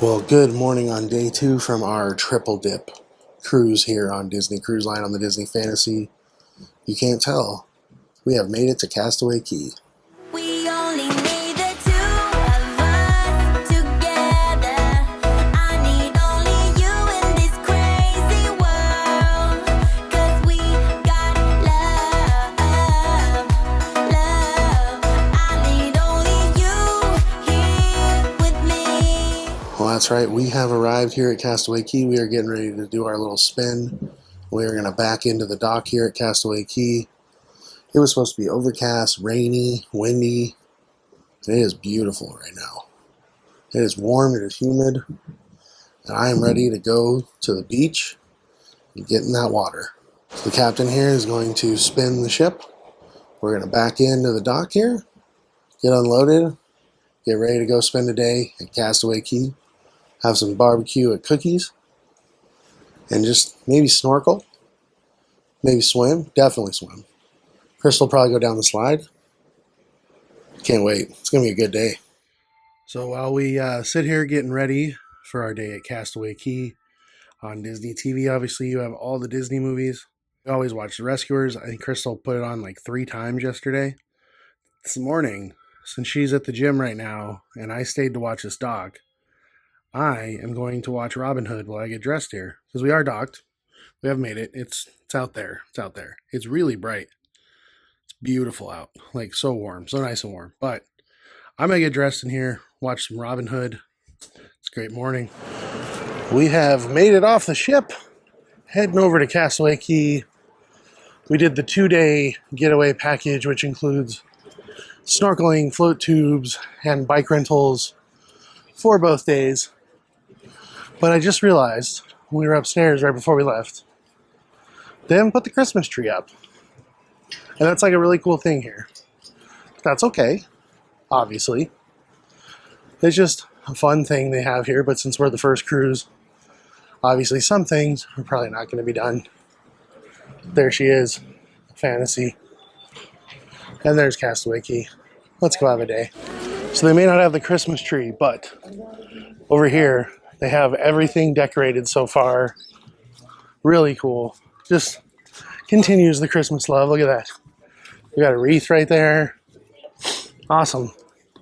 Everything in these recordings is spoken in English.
Well, good morning on day 2 from our triple dip cruise here on Disney Cruise Line on the Disney Fantasy. You can't tell, we have made it to Castaway Key. We only need the two of us together. I need only you in this crazy world. 'Cause we got love. I need only you here with me. Well, that's right, we have arrived here at Castaway Key. We are getting ready to do our little spin. We are going to back into the dock here at Castaway Key. It was supposed to be overcast, rainy, windy. It is beautiful right now. It is warm, it is humid, and I am ready to go to the beach and get in that water. So the captain here is going to spin the ship. We're going to back into the dock here, get unloaded, get ready to go spend a day at Castaway Key, have some barbecue at Cookies, and just maybe snorkel, maybe swim, definitely swim. Crystal will probably go down the slide. Can't wait. It's going to be a good day. So while we sit here getting ready for our day at Castaway Key on Disney TV, obviously you have all the Disney movies. We always watch The Rescuers. I think Crystal put it on like 3 times yesterday. This morning, since she's at the gym right now and I stayed to watch this dock, I am going to watch Robin Hood while I get dressed here. Because we are docked. We have made it. It's out there. It's out there. It's really bright. Beautiful out, like so warm, so nice and warm. But I'm gonna get dressed in here, watch some Robin Hood. It's a great morning. We have made it off the ship, heading over to Castaway Key. We did the 2-day getaway package, which includes snorkeling, float tubes, and bike rentals for both days. But I just realized when we were upstairs right before we left, they haven't put the Christmas tree up. And that's like a really cool thing here. That's okay, obviously. It's just a fun thing they have here, but since we're the first cruise, obviously some things are probably not going to be done. There she is, Fantasy. And there's Castaway Key. Let's go have a day. So they may not have the Christmas tree, but over here, they have everything decorated so far. Really cool. Just continues the Christmas love. Look at that. We got a wreath right there. Awesome.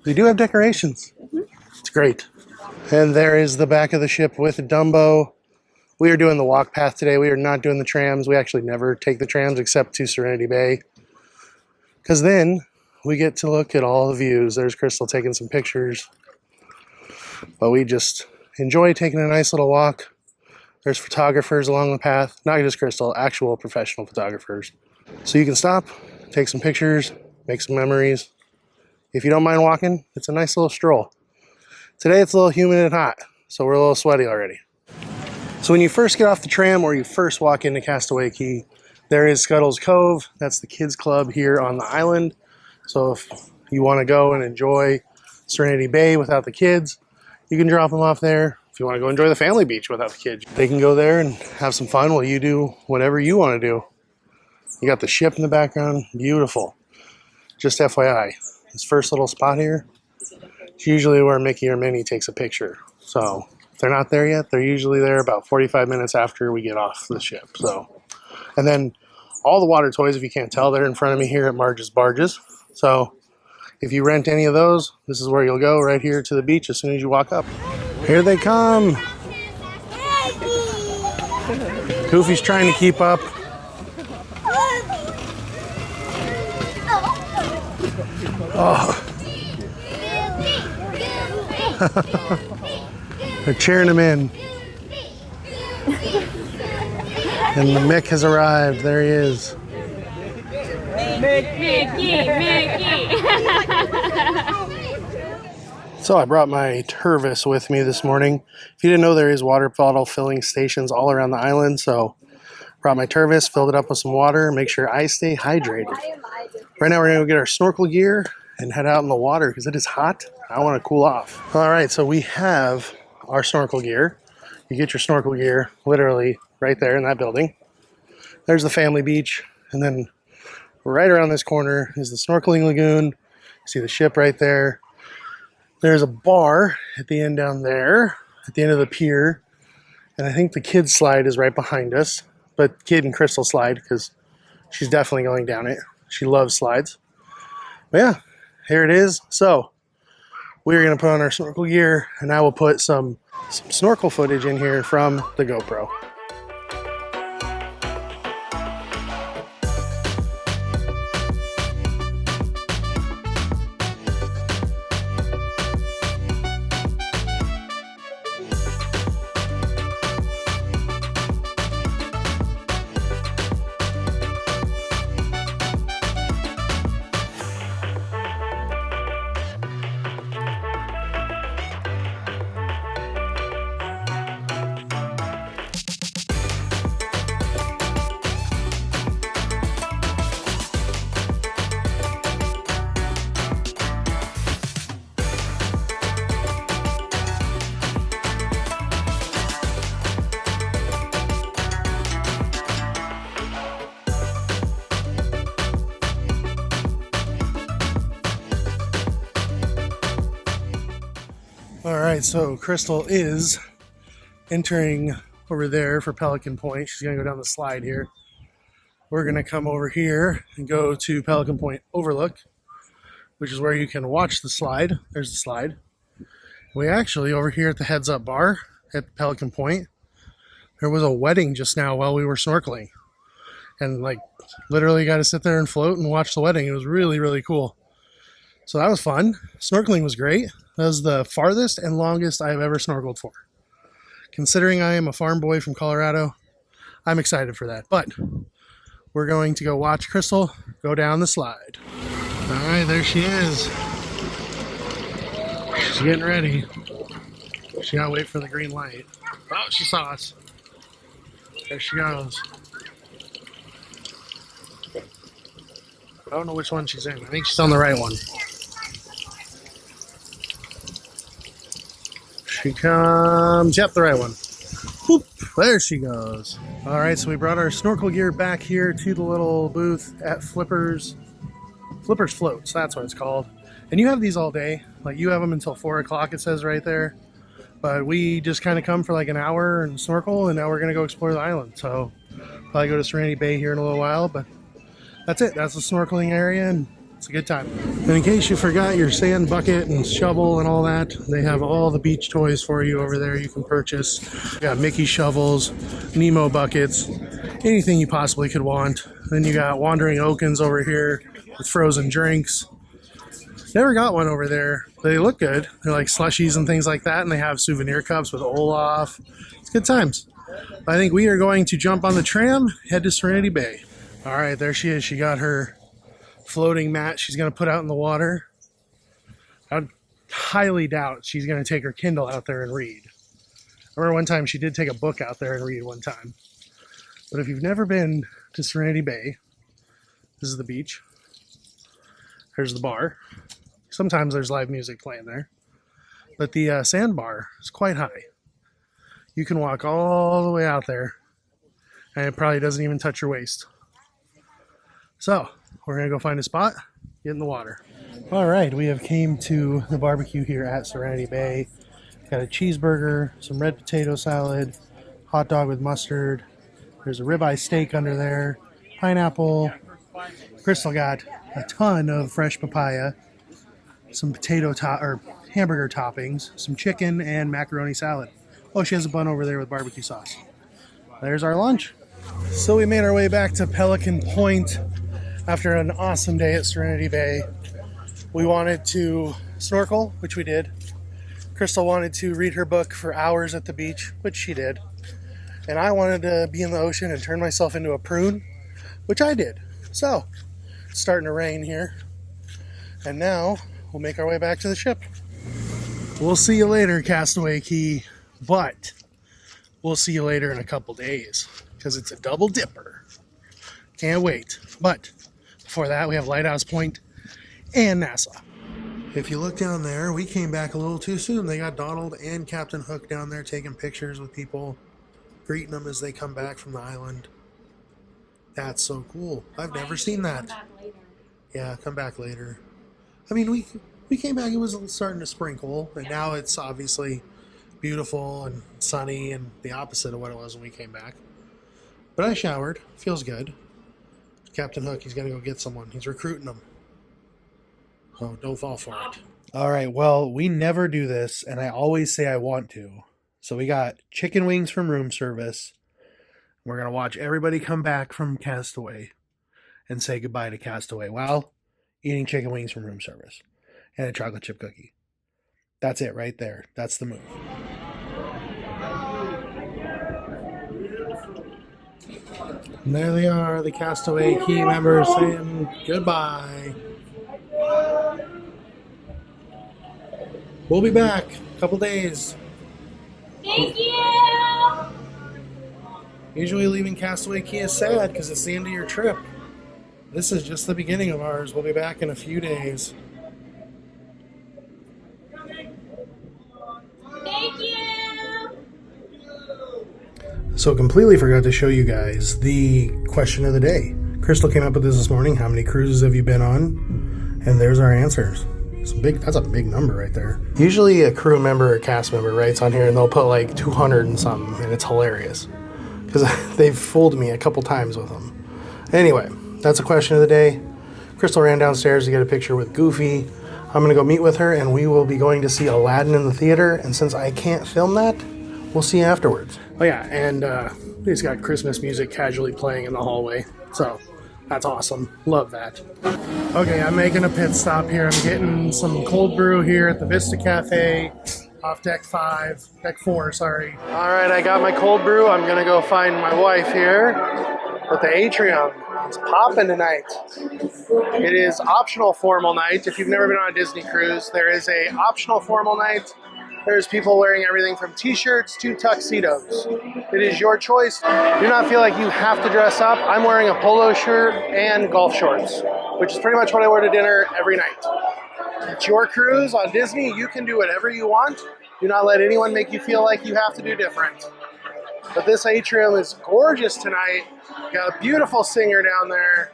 They do have decorations. It's great. And there is the back of the ship with Dumbo. We are doing the walk path today. We are not doing the trams. We actually never take the trams except to Serenity Bay. Because then we get to look at all the views. There's Crystal taking some pictures. But we just enjoy taking a nice little walk. There's photographers along the path. Not just Crystal, actual professional photographers. So you can stop, take some pictures, make some memories. If you don't mind walking, it's a nice little stroll. Today it's a little humid and hot, so we're a little sweaty already. So when you first get off the tram or you first walk into Castaway Key, there is Scuttle's Cove. That's the kids club here on the island. So if you want to go and enjoy Serenity Bay without the kids, you can drop them off there. If you want to go enjoy the family beach without the kids, they can go there and have some fun while you do whatever you want to do. You got the ship in the background. Beautiful. Just FYI, this first little spot here, it's usually where Mickey or Minnie takes a picture. So if they're not there yet, they're usually there about 45 minutes after we get off the ship. So, and then all the water toys, if you can't tell, they're in front of me here at Marge's Barges. So if you rent any of those, this is where you'll go, right here to the beach as soon as you walk up. Here they come. Goofy's trying to keep up. Oh. They're cheering him in. And the Mick has arrived. There he is. Mickey. So I brought my Tervis with me this morning. If you didn't know, there is water bottle filling stations all around the island. So brought my Tervis, filled it up with some water, make sure I stay hydrated. Right now we're going to go get our snorkel gear and head out in the water because it is hot. I want to cool off. All right, so we have our snorkel gear. You get your snorkel gear literally right there in that building. There's the family beach, and then right around this corner is the snorkeling lagoon. See the ship right there. There's a bar at the end down there. at the end of the pier, and I think the kids slide is right behind us, but Kid and Crystal slide because she's definitely going down it. She loves slides. But yeah, here it is. So we're going to put on our snorkel gear, and I will put some snorkel footage in here from the GoPro. All right, so Crystal is entering over there for Pelican Point. She's going to go down the slide here. We're going to come over here and go to Pelican Point Overlook, which is where you can watch the slide. There's the slide. We actually, over here at the Heads Up Bar at Pelican Point, there was a wedding just now while we were snorkeling. And like literally got to sit there and float and watch the wedding. It was really, really cool. So that was fun. Snorkeling was great. That was the farthest and longest I've ever snorkeled for. Considering I am a farm boy from Colorado, I'm excited for that. But we're going to go watch Crystal go down the slide. All right, there she is. She's getting ready. She gotta wait for the green light. Oh, she saw us. There she goes. I don't know which one she's in. I think she's on the right one. She comes. Yep, the right one. Whoop, there she goes. All right, so we brought our snorkel gear back here to the little booth at Flippers Floats. That's what it's called. And you have these all day. Like you have them until 4 o'clock. It says right there. But we just kind of come for like an hour and snorkel, and now we're gonna go explore the island. So probably go to Serenity Bay here in a little while. But that's it. That's the snorkeling area, and it's a good time. And in case you forgot your sand bucket and shovel and all that, they have all the beach toys for you over there you can purchase. You got Mickey shovels, Nemo buckets, anything you possibly could want. Then you got Wandering Okins over here with frozen drinks. Never got one over there. They look good. They're like slushies and things like that, and they have souvenir cups with Olaf. It's good times. I think we are going to jump on the tram, head to Serenity Bay. All right, there she is. She got her floating mat she's going to put out in the water. I would highly doubt she's going to take her Kindle out there and read. I remember one time she did take a book out there and read one time. But if you've never been to Serenity Bay, this is the beach. There's the bar. Sometimes there's live music playing there. But the sandbar is quite high. You can walk all the way out there, and it probably doesn't even touch your waist. So, we're going to go find a spot, get in the water. All right, we have came to the barbecue here at Serenity Bay. Got a cheeseburger, some red potato salad, hot dog with mustard. There's a ribeye steak under there, pineapple. Crystal got a ton of fresh papaya, some hamburger toppings, some chicken, and macaroni salad. Oh, she has a bun over there with barbecue sauce. There's our lunch. So we made our way back to Pelican Point after an awesome day at Serenity Bay. We wanted to snorkel, which we did. Crystal wanted to read her book for hours at the beach, which she did. And I wanted to be in the ocean and turn myself into a prune, which I did. So, it's starting to rain here. And now, we'll make our way back to the ship. We'll see you later, Castaway Key. But, we'll see you later in a couple days, because it's a double dipper. Can't wait. But, before that, we have Lighthouse Point and NASA. If you look down there, we came back a little too soon. They got Donald and Captain Hook down there taking pictures with people, greeting them as they come back from the island. That's so cool. I've never seen that. Come back later. Yeah, come back later. I mean, we came back, it was starting to sprinkle, and now it's obviously beautiful and sunny and the opposite of what it was when we came back. But I showered. Feels good. Captain Hook, he's going to go get someone. He's recruiting them. So don't fall for it. All right, well, we never do this, and I always say I want to. So we got chicken wings from room service. We're going to watch everybody come back from Castaway and say goodbye to Castaway while eating chicken wings from room service and a chocolate chip cookie. That's it right there. That's the move. And there they are, the Castaway Key members saying goodbye. We'll be back a couple days. Thank you! Usually leaving Castaway Key is sad because it's the end of your trip. This is just the beginning of ours. We'll be back in a few days. Thank you! So completely forgot to show you guys the question of the day. Crystal came up with this morning. How many cruises have you been on? And there's our answers. That's a big number right there. Usually a crew member or cast member writes on here and they'll put like 200 and something, and it's hilarious because they've fooled me a couple times with them. Anyway, that's a question of the day. Crystal ran downstairs to get a picture with Goofy. I'm gonna go meet with her and we will be going to see Aladdin in the theater. And since I can't film that, we'll see you afterwards. Oh yeah, and he's got Christmas music casually playing in the hallway. So that's awesome. Love that. Okay, I'm making a pit stop here. I'm getting some cold brew here at the Vista Cafe off deck 4, sorry. All right, I got my cold brew. I'm gonna go find my wife here with the atrium. It's popping tonight. It is optional formal night. If you've never been on a Disney cruise, there is a optional formal night. There's people wearing everything from t-shirts to tuxedos. It is your choice. Do not feel like you have to dress up. I'm wearing a polo shirt and golf shorts, which is pretty much what I wear to dinner every night. It's your cruise on Disney. You can do whatever you want. Do not let anyone make you feel like you have to do different. But this atrium is gorgeous tonight. Got a beautiful singer down there.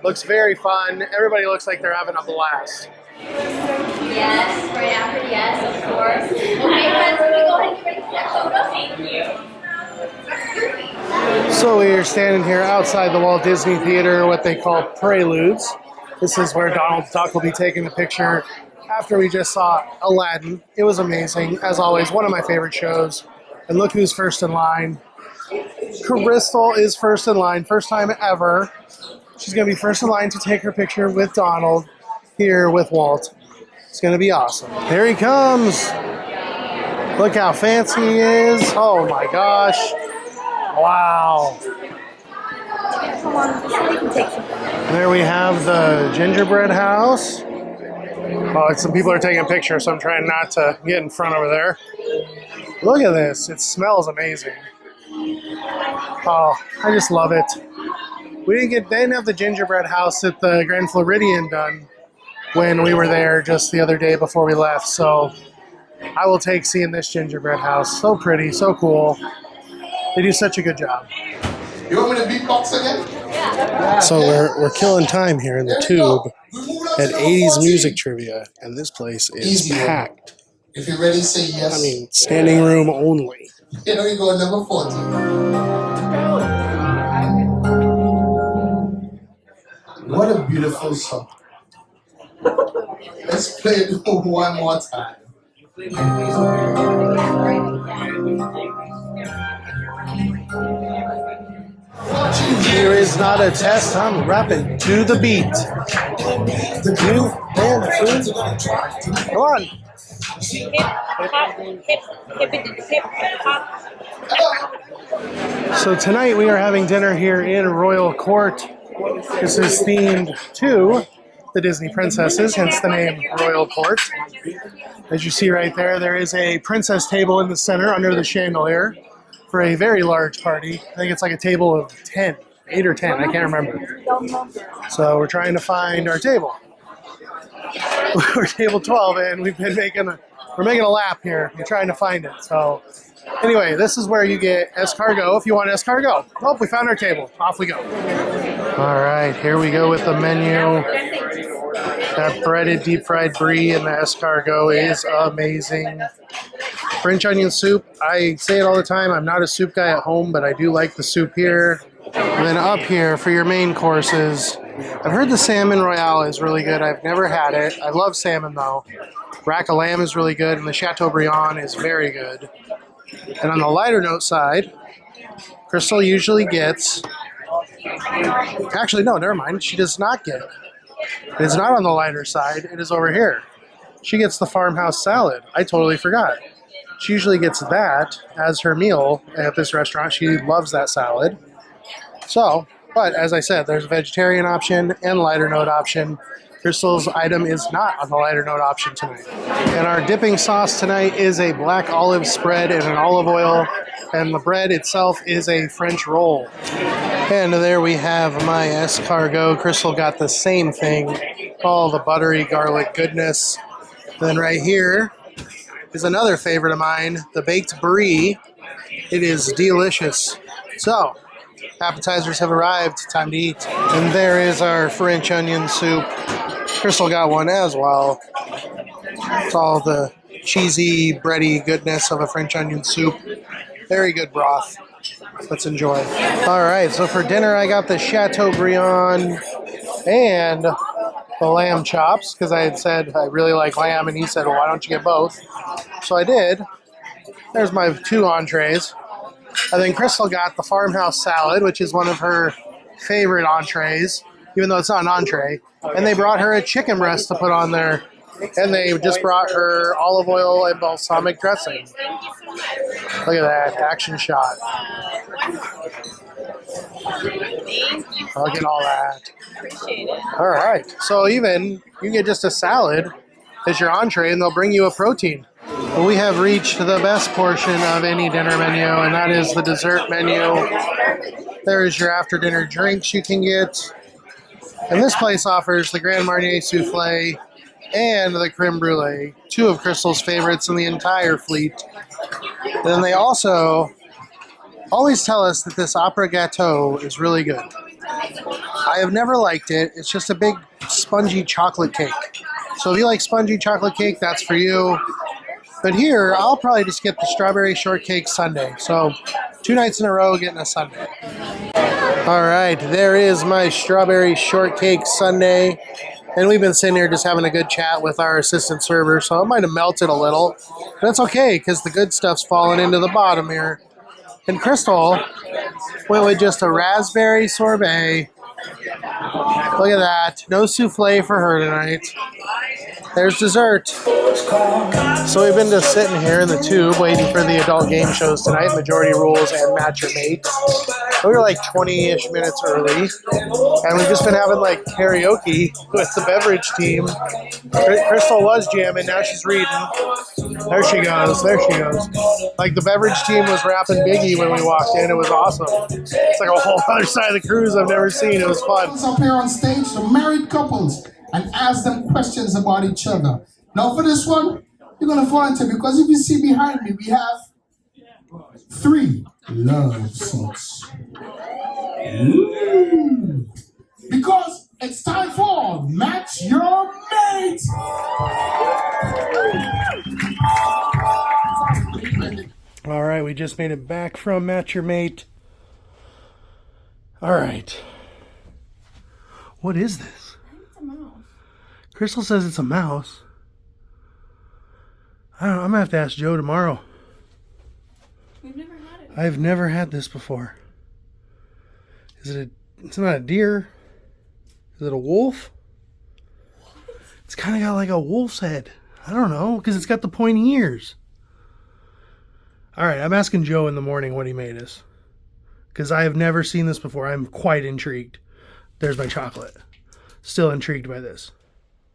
Looks very fun. Everybody looks like they're having a blast. Yes, right after yes, of course. Okay, friends, can we go ahead and get ready for that photo? Thank you. So we are standing here outside the Walt Disney Theater, what they call Preludes. This is where Donald Duck will be taking the picture after we just saw Aladdin. It was amazing, as always, one of my favorite shows. And look who's first in line. Crystal is first in line, first time ever. She's going to be first in line to take her picture with Donald here with Walt. It's going to be awesome. Here he comes. Look how fancy he is. Oh my gosh. Wow. Come on, you can take some. There we have the gingerbread house. Oh, some people are taking a picture, so I'm trying not to get in front over there. Look at this. It smells amazing. Oh, I just love it. They didn't have the gingerbread house at the Grand Floridian done when we were there just the other day before we left, so I will take seeing this gingerbread house. So pretty, so cool. They do such a good job. You want me to beatbox again? Yeah. So we're killing time here in the tube at 80s music trivia, and this place is Easy one. packed. If you're ready, say yes. I mean, standing room only. Here we go, number 40. What a beautiful song. Let's play it one more time. Here is not a test, I'm rapping to the beat. The groove and the food. Come on. Hip, hop, hip, hop. So tonight we are having dinner here in Royal Court. This is themed to the Disney princesses, hence the name Royal Court. As you see right there, there is a princess table in the center under the chandelier for a very large party. I think it's like a table of 10, 8 or 10, I can't remember. So we're trying to find our table. We're table 12 and we're making a lap here. We're trying to find it. So anyway, this is where you get escargot if you want escargot. Oh, we found our table. Off we go. All right, here we go with the menu. That breaded deep fried brie and the escargot is amazing. French onion soup. I say it all the time. I'm not a soup guy at home, but I do like the soup here. And then up here for your main courses, I've heard the salmon royale is really good. I've never had it. I love salmon though. Rack of lamb is really good, and the Chateaubriand is very good. And on the lighter note side, Crystal usually gets. Actually, no, never mind. She does not get it. It is not on the lighter side. It is over here. She gets the farmhouse salad. I totally forgot. She usually gets that as her meal at this restaurant. She loves that salad. So, but as I said, there's a vegetarian option and lighter note option. Crystal's item is not on the lighter note option tonight. And our dipping sauce tonight is a black olive spread in an olive oil. And the bread itself is a French roll. And there we have my escargot. Crystal got the same thing. All the buttery garlic goodness. Then right here is another favorite of mine, the baked brie. It is delicious. So, appetizers have arrived. Time to eat. And there is our French onion soup. Crystal got one as well. It's all the cheesy, bready goodness of a French onion soup. Very good broth. Let's enjoy. All right, so for dinner I got the Chateaubriand and the lamb chops because I had said I really like lamb, and he said, well, why don't you get both? So I did. There's my 2 entrees. And then Crystal got the farmhouse salad, which is one of her favorite entrees, even though it's not an entree. And they brought her a chicken breast to put on there. And they just brought her olive oil and balsamic dressing. Look at that, action shot. Look at all that. Appreciate it. All right, so even you get just a salad as your entree, and they'll bring you a protein. Well, we have reached the best portion of any dinner menu, and that is the dessert menu. There is your after-dinner drinks you can get. And this place offers the Grand Marnier Soufflé and the creme brulee, 2 of Crystal's favorites in the entire fleet. And then they also always tell us that this opera gâteau is really good. I have never liked it. It's just a big spongy chocolate cake. So if you like spongy chocolate cake, that's for you. But here, I'll probably just get the strawberry shortcake sundae. So 2 nights in a row getting a sundae. All right, there is my strawberry shortcake sundae. And we've been sitting here just having a good chat with our assistant server, so it might have melted a little. But that's okay, because the good stuff's falling into the bottom here. And Crystal went with just a raspberry sorbet. Look at that. No souffle for her tonight. There's dessert. So we've been just sitting here in the tube waiting for the adult game shows tonight, Majority Rules and Match Your Mate. We were like 20-ish minutes early, and we've just been having like karaoke with the beverage team. Crystal was jamming, now she's reading. There she goes, there she goes. Like the beverage team was rapping Biggie when we walked in, it was awesome. It's like a whole other side of the cruise I've never seen, it was fun. Up here on stage, the married couples, and ask them questions about each other. Now for this one, you're gonna fall into, because if you see behind me, we have 3 love seats. Ooh. Because it's time for Match Your Mate. All right, we just made it back from Match Your Mate. All right. What is this? I think it's a mouse. Crystal says it's a mouse. I don't know, I'm gonna have to ask Joe tomorrow. We've never had it. I've never had this before. It's not a deer. Is it a wolf? It's kind of got like a wolf's head. I don't know, because it's got the pointy ears. All right, I'm asking Joe in the morning what he made us, because I have never seen this before. I'm quite intrigued. There's my chocolate. Still intrigued by this.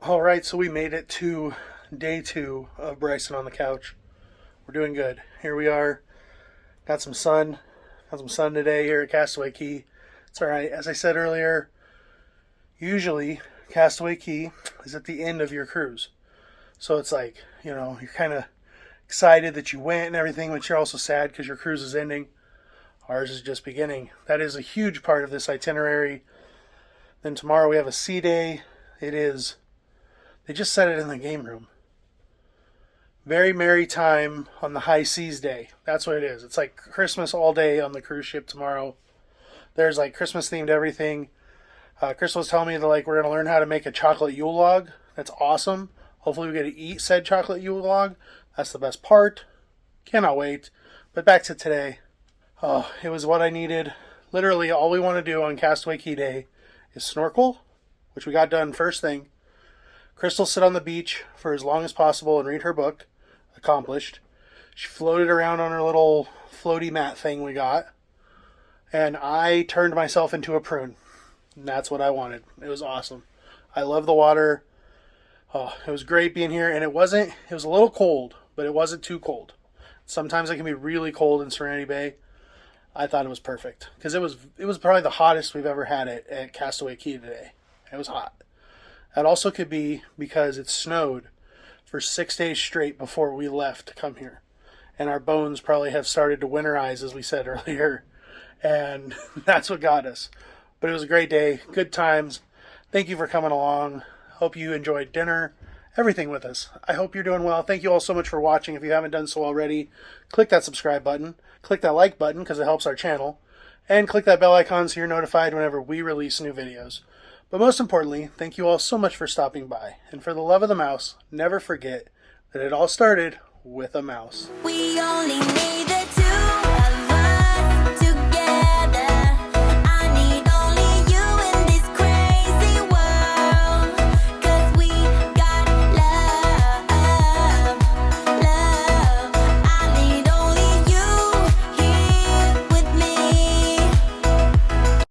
All right, so we made it to day 2 of Bryson on the couch. We're doing good. Here we are. Got some sun. Got some sun today here at Castaway Key. It's all right. As I said earlier, usually Castaway Key is at the end of your cruise. So it's like, you know, you're kind of excited that you went and everything, but you're also sad because your cruise is ending. Ours is just beginning. That is a huge part of this itinerary. Then tomorrow we have a sea day. They just set it in the game room. Very merry time on the high seas day. That's what it is. It's like Christmas all day on the cruise ship tomorrow. There's like Christmas themed everything. Crystal was telling me that like we're gonna learn how to make a chocolate Yule log. That's awesome. Hopefully we get to eat said chocolate Yule log. That's the best part. Cannot wait. But back to today. Oh, it was what I needed. Literally all we want to do on Castaway Key Day is snorkel, which we got done first thing. Crystal sit on the beach for as long as possible and read her book. Accomplished. She floated around on her little floaty mat thing we got. And I turned myself into a prune. And that's what I wanted. It was awesome. I love the water. Oh, it was great being here. And it was a little cold, but it wasn't too cold. Sometimes it can be really cold in Serenity Bay. I thought it was perfect. Because it was probably the hottest we've ever had it at Castaway Key today. It was hot. That also could be because it snowed for 6 days straight before we left to come here. And our bones probably have started to winterize, as we said earlier. And that's what got us. But it was a great day. Good times. Thank you for coming along. Hope you enjoyed dinner. Everything with us. I hope you're doing well. Thank you all so much for watching. If you haven't done so already, click that subscribe button. Click that like button because it helps our channel. And click that bell icon so you're notified whenever we release new videos. But most importantly, thank you all so much for stopping by. And for the love of the mouse, never forget that it all started with a mouse. We only need